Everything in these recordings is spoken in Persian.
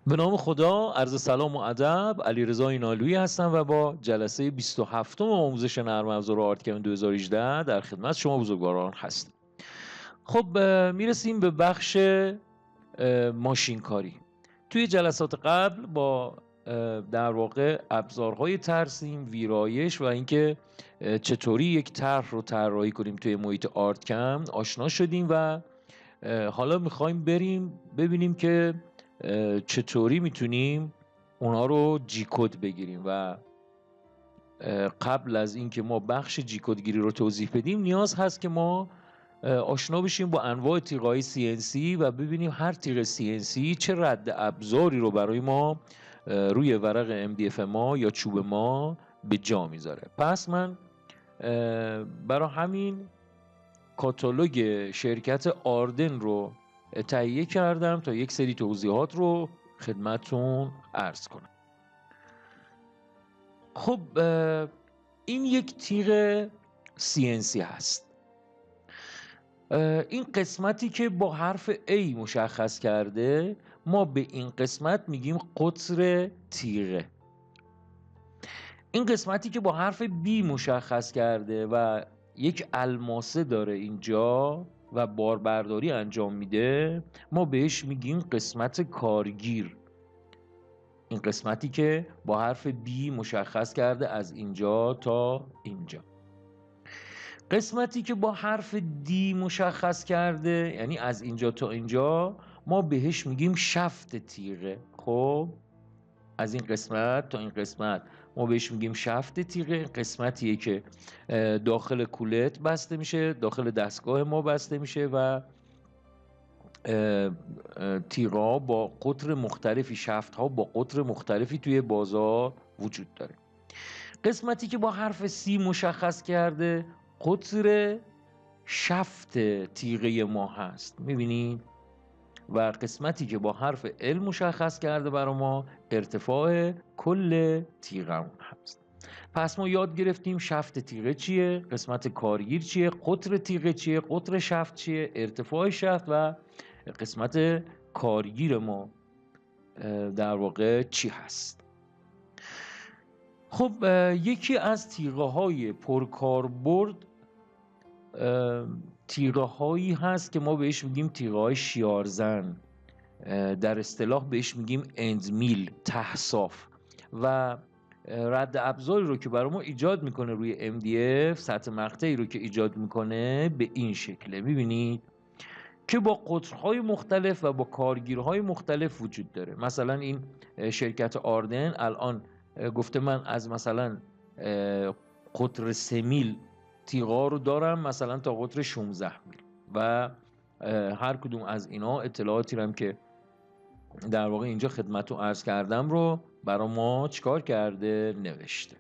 به نام خدا، عرض سلام و ادب. علیرضا اینالویی هستم و با جلسه 27م آموزش نرم افزار آرتکم 2018 در خدمت شما بزرگواران هستم. خب میرسیم به بخش ماشین کاری. توی جلسات قبل با در واقع ابزارهای ترسیم، ویرایش و اینکه چطوری یک طرح رو طراحی کنیم توی محیط آرتکم آشنا شدیم و حالا میخوایم بریم ببینیم که چطوری میتونیم اونا رو جی کد بگیریم و قبل از اینکه ما بخش جی کد گیری رو توضیح بدیم نیاز هست که ما آشنا بشیم با انواع تیغ‌های CNC و ببینیم هر تیغ CNC چه رد ابزاری رو برای ما روی ورق MDF ما یا چوب ما به جا میذاره. پس من برای همین کاتالوگ شرکت آردن رو تهیه کردم تا یک سری توضیحات رو خدمتتون عرض کنم. خب این یک تیغ CNC هست. این قسمتی که با حرف A مشخص کرده ما به این قسمت میگیم قطر تیغه. این قسمتی که با حرف B مشخص کرده و یک الماسه داره اینجا و باربرداری انجام میده ما بهش میگیم قسمت کارگیر. این قسمتی که با حرف B مشخص کرده از اینجا تا اینجا. قسمتی که با حرف D مشخص کرده یعنی از اینجا تا اینجا ما بهش میگیم شفت تیغه. خب از این قسمت تا این قسمت ما بهش میگیم شفت تیغه. قسمتیه که داخل کولت بسته میشه، داخل دستگاه ما بسته میشه و تیغا با قطر مختلفی، شفت ها با قطر مختلفی توی بازار وجود داره. قسمتی که با حرف C مشخص کرده قطر شفت تیغه ما هست، میبینید؟ و قسمتی که با حرف L مشخص کرده برای ما ارتفاع کل تیغمون هست. پس ما یاد گرفتیم شفت تیغه چیه، قسمت کارگیر چیه، قطر تیغه چیه، قطر شفت چیه، ارتفاع شفت و قسمت کارگیر ما در واقع چی هست. خب یکی از تیغه های پرکاربرد تیغه هایی هست که ما بهش میگیم تیغه های شیارزن، در اصطلاح بهش میگیم اندمیل، ته صاف. و رد ابزاری رو که برای ما ایجاد میکنه روی MDF، سطح مقطعی رو که ایجاد میکنه به این شکله، میبینید که با قطرهای مختلف و با کارگیرهای مختلف وجود داره. مثلا این شرکت آردن الان گفته من از مثلا قطر 3 میل تیغا رو دارم مثلا تا قطر 16 میل و هر کدوم از اینا اطلاعاتی رو هم که در واقع اینجا خدمتتون عرض کردم رو برای ما چیکار کرده نوشته.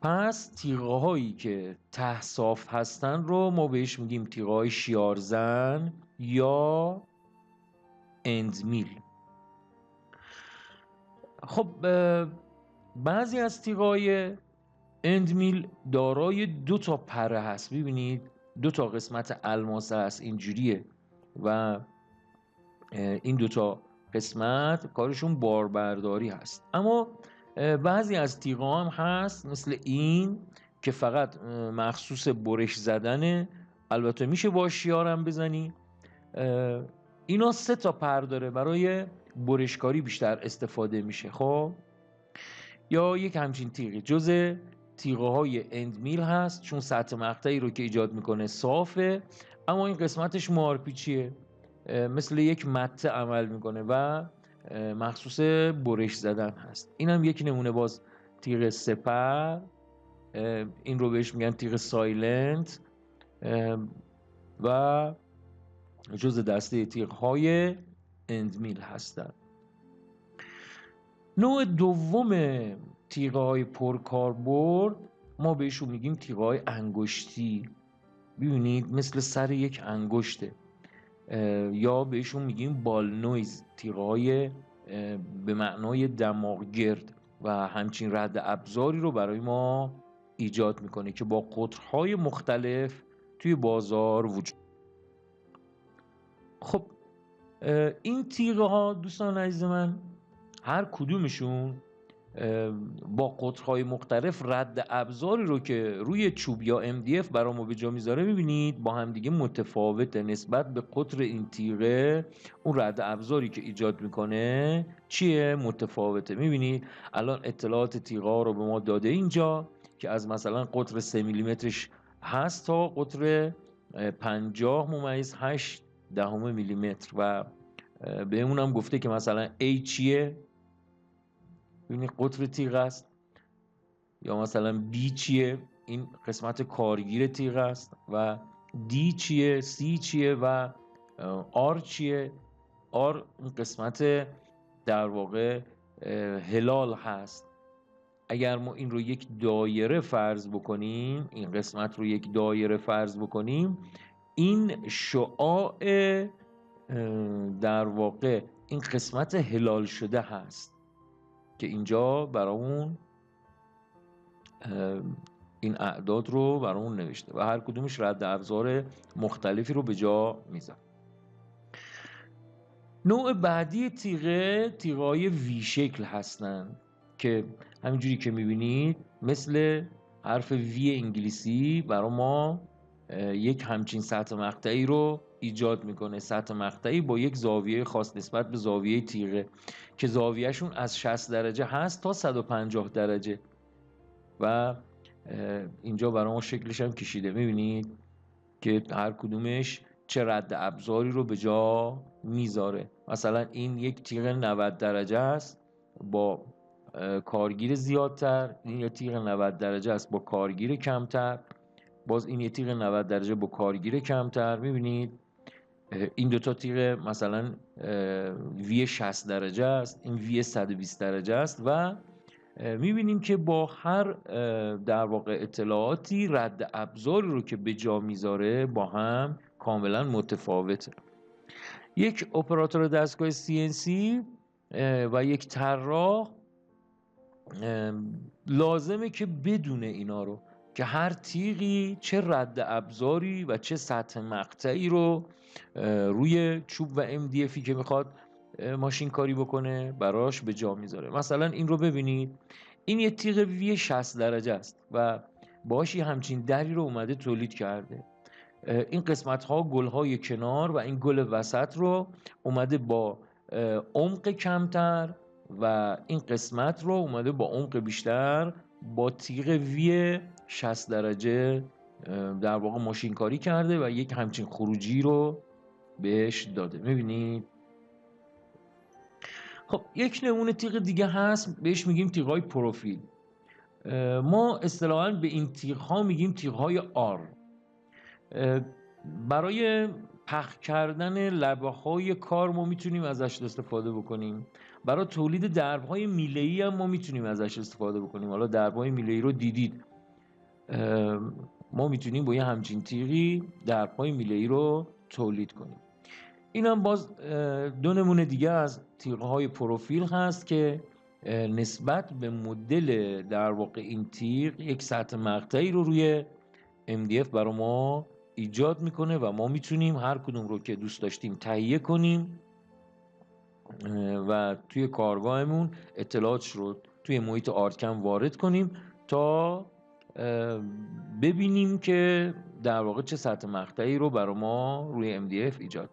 پس تیغه هایی که ته صاف هستن رو ما بهش میگیم تیغه های شیارزن یا اندمیل. خب بعضی از تیغه های اندمیل دارای 2 تا پره هست، ببینید 2 تا قسمت الماسه هست اینجوریه و این 2 تا قسمت کارشون باربرداری هست. اما بعضی از تیغه هم هست مثل این که فقط مخصوص برش زدنه، البته میشه با شیار هم بزنی. اینا 3 تا پر داره، برای برشکاری بیشتر استفاده میشه. خب یا یک همچین تیغی جز تیغه های اندمیل هست چون سطح مقطعی رو که ایجاد میکنه صافه، اما این قسمتش مارپیچیه، مثل یک مته عمل میکنه و مخصوص برش زدن هست. این هم یک نمونه باز تیغ سپر، این رو بهش میگن تیغ سایلنت و جز دسته تیغ های اندمیل هستن. نوع دوم تیغه های پرکاربرد ما بهشون میگیم تیغه های انگشتی، ببینید مثل سر یک انگشته، یا بهشون میگیم بال نویز، تیغه های به معنای دماغ گرد و همچین رد ابزاری رو برای ما ایجاد میکنه که با قطرهای مختلف توی بازار وجود. خب این تیغه ها دوستان عزیز من هر کدومشون با قطرهای مختلف رد ابزاری رو که روی چوب یا MDF برای ما به جا میذاره میبینید با همدیگه متفاوته. نسبت به قطر این تیغه اون رد ابزاری که ایجاد میکنه چیه؟ متفاوته. میبینید الان اطلاعات تیغه ها رو به ما داده اینجا که از مثلا قطر 3 میلیمترش هست تا قطر 50.8 دهم میلیمتر و بهمون هم گفته که مثلا A چیه؟ ببینید قطر تیغ است. یا مثلا B چیه؟ این قسمت کارگیر تیغ است. و D چیه؟ C چیه؟ و R چیه؟ R این قسمت در واقع هلال هست. اگر ما این رو یک دایره فرض بکنیم، این قسمت رو یک دایره فرض بکنیم، این شعاع در واقع این قسمت هلال شده هست که اینجا برامون این اعداد رو برامون نوشته و هر کدومش رد ابزار مختلفی رو به جا میذاره. نوع بعدی تیغه تیغه‌های وی شکل هستن که همینجوری که میبینید مثل حرف وی انگلیسی برای ما یک همچین سطح مقطعی رو ایجاد میکنه. سطح مقطعی با یک زاویه خاص نسبت به زاویه تیغه که زاویهشون از 60 درجه هست تا 150 درجه و اینجا برای ما شکلش هم کشیده. میبینید که هر کدومش چه رد ابزاری رو به جا میذاره. مثلا این یک تیغ 90 درجه است با کارگیر زیادتر، این یک تیغ 90 درجه است با کارگیر کمتر، باز این یک تیغ 90 درجه با کارگیر کمتر. میبینید این دوتا تیغ مثلا وی 60 درجه است، این وی 120 درجه است و میبینیم که با هر در واقع اطلاعاتی رد ابزاری رو که به جا میذاره با هم کاملا متفاوته. یک اپراتور دستگاه CNC و یک طراح لازمه که بدونه اینا رو که هر تیغی چه رد ابزاری و چه سطح مقطعی رو روی چوب و MDFی که میخواد ماشین کاری بکنه براش به جا میذاره. مثلا این رو ببینید، این یه تیغ وی 60 درجه است و باشی همچین دری رو اومده تولید کرده. این قسمت ها گل های کنار و این گل وسط رو اومده با عمق کمتر و این قسمت رو اومده با عمق بیشتر با تیغ وی 60 درجه در واقع ماشین کاری کرده و یک همچین خروجی رو بهش داده. میبینید؟ خب یک نمونه تیغ دیگه هست بهش میگیم تیغ‌های پروفیل. ما اصطلاحاً به این تیغ‌ها میگیم تیغ‌های آر. برای پخ کردن لبه‌های کار ما میتونیم ازش استفاده بکنیم. برای تولید درب‌های میله‌ای هم ما میتونیم ازش استفاده بکنیم. حالا درب‌های میله‌ای رو دیدید، ما میتونیم با یه همچین تیغی درب‌های میله‌ای رو تولید کنیم. این هم باز دو نمونه دیگه از تیغ‌های پروفیل هست که نسبت به مدل در واقع این تیغ یک سطح مقطعی رو روی MDF برای ما ایجاد میکنه و ما میتونیم هر کدوم رو که دوست داشتیم تهیه کنیم و توی کارگاهمون اطلاعاتش رو توی محیط آرتکم وارد کنیم تا ببینیم که در واقع چه سطح مقطعی رو برای ما روی MDF ایجاد.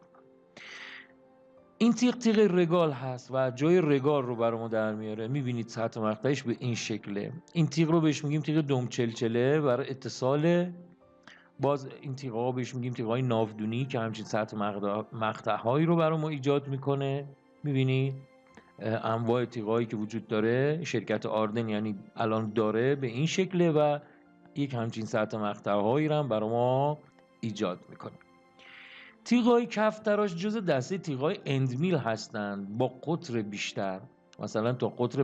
این تیغ رگال هست و جای رگال رو برای ما در میاره. میبینید سطح مقطعش به این شکله. این تیغ رو بهش میگیم تیغ دم چلچله برای اتصال. باز این تیغ‌ها بهش میگیم تیغ‌های ناودونی که همچین سطح مقطع‌هایی رو برای ما ایجاد میکنه. میبینید انواع تیغ‌هایی که وجود داره شرکت آردن یعنی الان داره به این شکله و یک همچین سطح مقطع‌هایی رو هم برای ما ایجاد میکنه. تیغ‌های کف تراش جز دسته تیغ‌های اندمیل هستند با قطر بیشتر، مثلا تا قطر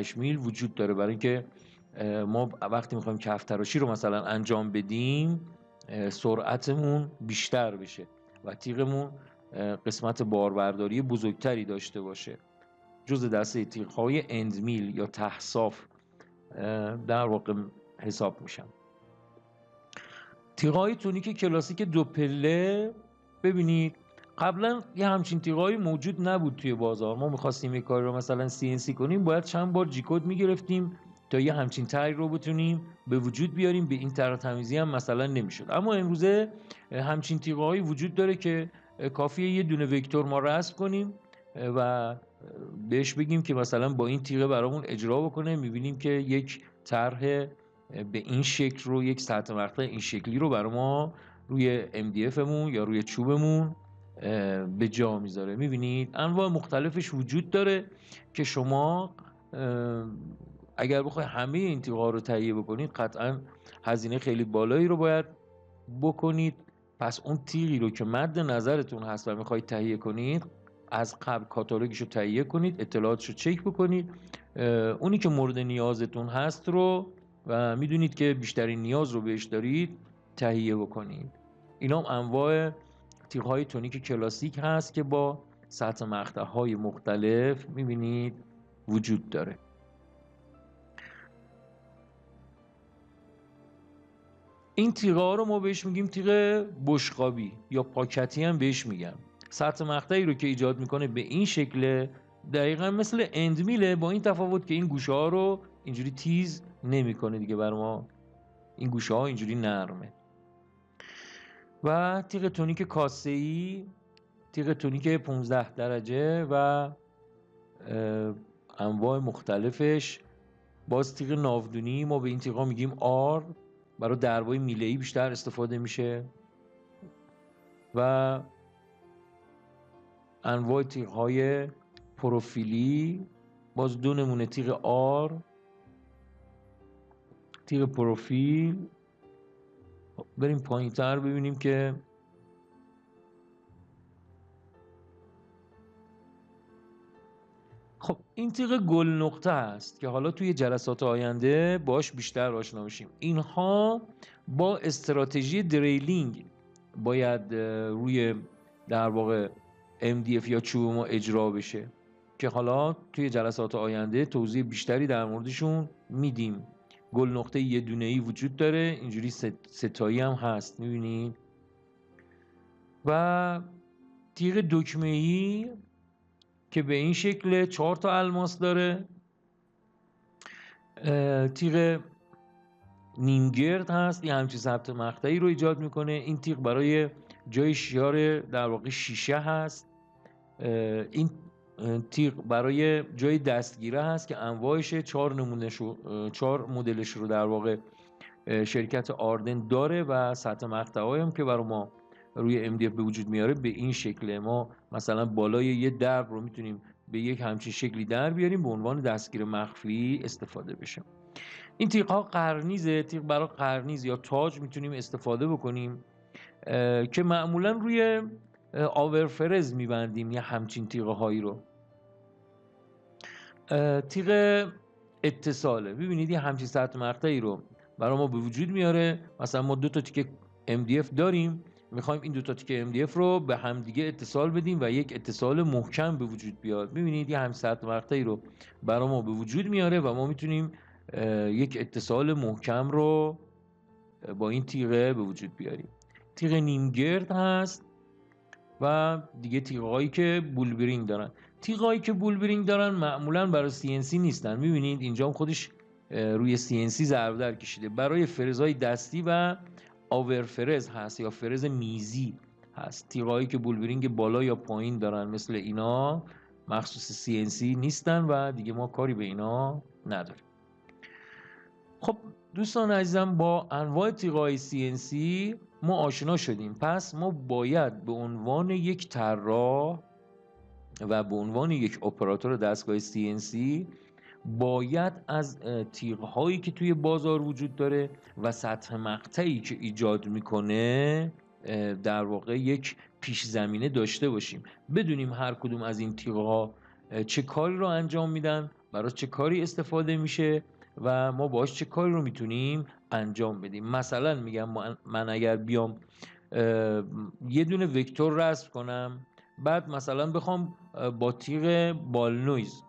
5.8 میل وجود داره برای اینکه ما وقتی میخوایم کف تراشی رو مثلا انجام بدیم سرعتمون بیشتر بشه و تیغمون قسمت باربرداری بزرگتری داشته باشه. جز دسته تیغ‌های اندمیل یا ته‌صاف در واقع حساب میشن. تیغ‌های تونیک کلاسیک دو پله ببینید قبلا یه همچین تیغایی موجود نبود توی بازار. ما میخواستیم یه کاری رو مثلا CNC کنیم، باید چند بار جی کد میگرفتیم تا یه همچین تایی رو بتونیم به وجود بیاریم. به این طرح تمیزی هم مثلا نمیشد. اما امروزه همچین تیغایی وجود داره که کافیه یه دونه وکتور ما رسم کنیم و بهش بگیم که مثلا با این تیغه برامون اجرا بکنه. میبینیم که یک طرح به این شکل رو، یک سطح مقطع این شکلی رو برای ما روی MDF مون یا روی چوبمون به جا میذاره. میبینید انواع مختلفش وجود داره که شما اگر بخواید همه این تیغ‌ها رو تهیه بکنید قطعا هزینه خیلی بالایی رو باید بکنید. پس اون تیغی رو که مد نظرتون هست و میخواید تهیه کنید، از قبل کاتالوگش رو تهیه کنید، اطلاعاتش رو چک بکنید، اونی که مورد نیازتون هست رو و میدونید که بیشترین نیاز رو بهش دارید تهیه بکنید. اینا هم انواع تیغ‌های تونیک کلاسیک هست که با سطح مقطع‌های مختلف میبینید وجود داره. این تیغ‌ها رو ما بهش میگیم تیغ بشقابی یا پاکتی هم بهش میگن. سطح مقطعی رو که ایجاد میکنه به این شکل، دقیقا مثل اندمیله، با این تفاوت که این گوشه ها رو اینجوری تیز نمیکنه دیگه بر ما. این گوشه ها اینجوری نرمه. و تیغ تونیک کاسه‌ای، تیغ تونیک 15 درجه و انواع مختلفش. باز تیغ ناودونی، ما به این تیغا میگیم آر، برای دربای میله‌ای بیشتر استفاده میشه. و انواع تیغ‌های پروفیلی، باز دو نمونه تیغ آر، تیغ پروفیل. بریم پایین‌تر ببینیم که خب این تیغ گل نقطه است که حالا توی جلسات آینده باش بیشتر آشنا بشیم. اینها با استراتژی دریلینگ باید روی در واقع MDF یا چوب ما اجرا بشه که حالا توی جلسات آینده توضیح بیشتری در موردشون میدیم. گل نقطه یه دونه‌ای وجود داره، اینجوری ستایی هم هست میبینید. و تیغ دکمه‌ای که به این شکل 4 تا الماس داره. تیغ نیمگرد هست، یه همچین سطح مقطعی رو ایجاد میکنه. این تیغ برای جای شیار در واقع شیشه هست. این تیغ برای جای دستگیره هست که انواعش 4 مدلش رو در واقع شرکت آردن داره و سطح مقطع‌هایی هم که برای ما روی MDF به وجود میاره به این شکله. ما مثلا بالای یه درب رو میتونیم به یک همچین شکلی در بیاریم به عنوان دستگیر مخفی استفاده بشه. این تیغ ها قرنیزه، تیغ برای قرنیز یا تاج میتونیم استفاده بکنیم که معمولا روی آورفرز میبندیم یه همچین تیغ هایی رو. تیغ اتصاله، ببینید یه همچین سطح مقطعی رو برای ما به وجود میاره. مثلا ما 2 تا تیکه MDF داریم، میخوایم این 2 تا تیکه MDF رو به همدیگه اتصال بدیم و یک اتصال محکم به وجود بیاد. ببینید یه همچین سطح مقطعی رو برای ما به وجود میاره و ما میتونیم یک اتصال محکم رو با این تیغه به وجود بیاریم. تیغ نیمگرد هست و دیگه تیغهایی که بولبرینگ دارن. تیغهایی که بولبرینگ دارن معمولا برای CNC نیستن. میبینید اینجا هم خودش روی CNC ضرب در کشیده. برای فرزهای دستی و آور فرز هست یا فرز میزی هست. تیغهایی که بولبرینگ بالا یا پایین دارن مثل اینا مخصوص CNC نیستن و دیگه ما کاری به اینا نداریم. خب دوستان عزیزم، با انواع تیغ‌های CNC ما آشنا شدیم. پس ما باید به عنوان یک طراح و به عنوان یک اپراتور دستگاه CNC باید از تیغ‌هایی که توی بازار وجود داره و سطح مقطعی که ایجاد میکنه در واقع یک پیش زمینه داشته باشیم. بدونیم هر کدوم از این تیغ‌ها چه کاری رو انجام میدن، برای چه کاری استفاده میشه و ما باهاش چه کاری رو میتونیم انجام بدیم. مثلا میگم من اگر بیام یه دونه وکتور رسم کنم، بعد مثلا بخوام با تیغ بالنویز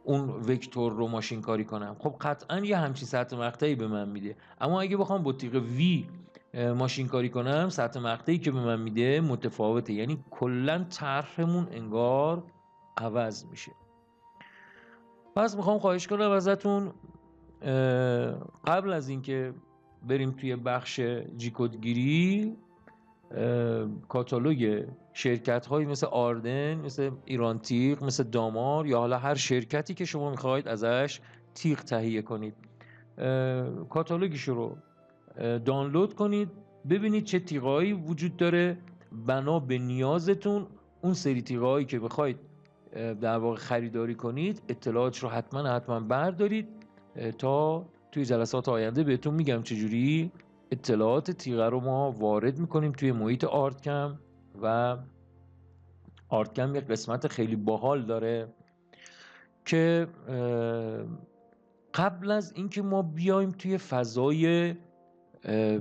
اون وکتور رو ماشین کاری کنم، خب قطعا یه همچین سطح مقطعی به من میده. اما اگه بخوام با تیغ وی ماشین کاری کنم سطح مقطعی که به من میده متفاوته، یعنی کلا طرحمون انگار عوض میشه. پس میخوام خواهش کنم ازتون قبل از اینکه بریم توی بخش جی کد گیری، کاتالوگ شرکت هایی مثل آردن، مثل ایران تیغ، مثل دامار یا حالا هر شرکتی که شما میخواید ازش تیغ تهیه کنید، کاتالوگش رو دانلود کنید، ببینید چه تیغایی وجود داره، بنا به نیازتون اون سری تیغایی که بخواید در واقع خریداری کنید اطلاعاتش رو حتما بردارید تا توی جلسات آینده بهتون میگم چجوری اطلاعات تیغه رو ما وارد میکنیم توی محیط آرتکم. و آرتکم یک قسمت خیلی باحال داره که قبل از اینکه ما بیایم توی فضای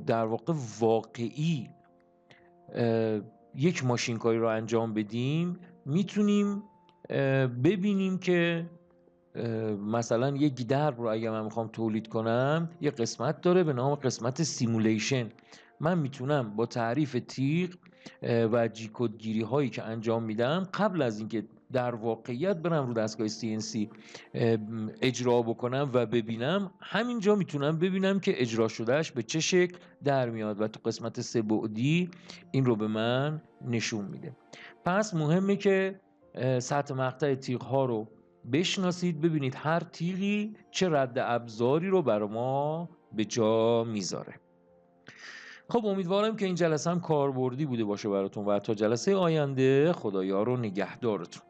در واقع واقعی یک ماشینکاری رو انجام بدیم، میتونیم ببینیم که مثلا یک درب رو اگه من میخوام تولید کنم یه قسمت داره به نام قسمت سیمولیشن. من میتونم با تعریف تیغ و جی کد گیری هایی که انجام میدم قبل از اینکه در واقعیت برم رو دستگاه CNC اجرا بکنم و ببینم، همینجا میتونم ببینم که اجرا شدهش به چه شکل در میاد و تو قسمت 3 بعدی این رو به من نشون میده. پس مهمه که سطح مقطع تیغ ها رو بشناسید، ببینید هر تیغی چه رد ابزاری رو برای ما به جا میذاره. خب امیدوارم که این جلسه هم کاربردی بوده باشه براتون و تا جلسه آینده خدایا رو نگهدارتون.